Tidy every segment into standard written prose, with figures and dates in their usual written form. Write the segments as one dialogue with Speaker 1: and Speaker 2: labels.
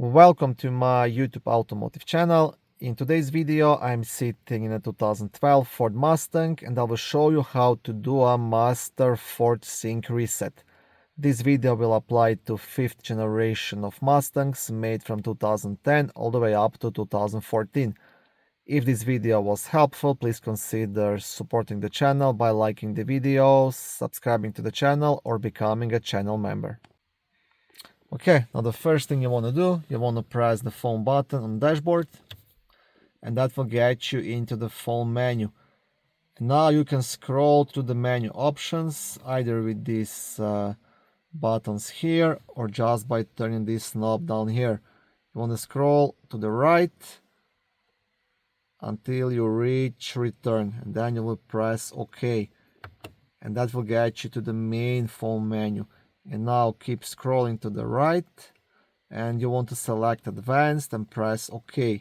Speaker 1: Welcome to my YouTube automotive channel. In today's video I'm sitting in a 2012 Ford Mustang and I will show you how to do a master Ford Sync reset. This video will apply to 5th generation of Mustangs made from 2010 all the way up to 2014. If this video was helpful, please consider supporting the channel by liking the video, subscribing to the channel, or becoming a channel member. Okay, now the first thing you want to do, you want to press the phone button on the dashboard, and that will get you into the phone menu. And now you can scroll through the menu options either with these buttons here or just by turning this knob down here. You want to scroll to the right until you reach return, and then you will press OK, and that will get you to the main phone menu. And now keep scrolling to the right and you want to select advanced and press OK.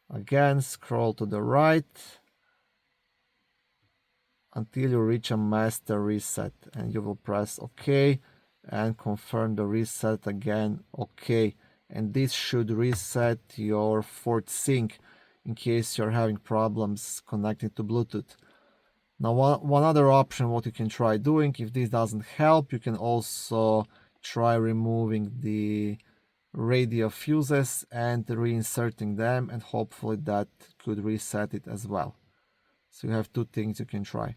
Speaker 1: Again, scroll to the right until you reach a master reset and you will press OK and confirm the reset again, OK. And this should reset your Ford Sync in case you're having problems connecting to Bluetooth. Now, one other option what you can try doing, if this doesn't help, you can also try removing the radio fuses and reinserting them, and hopefully that could reset it as well. So you have two things you can try.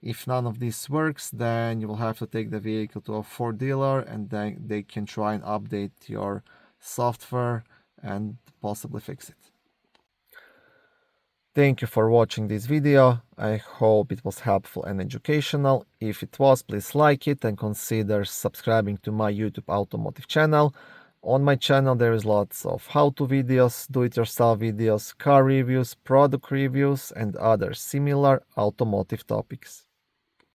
Speaker 1: If none of this works, then you will have to take the vehicle to a Ford dealer and then they can try and update your software and possibly fix it. Thank you for watching this video. I hope it was helpful and educational. If it was, please like it and consider subscribing to my YouTube automotive channel. On my channel there is lots of how-to videos, do-it-yourself videos, car reviews, product reviews and other similar automotive topics.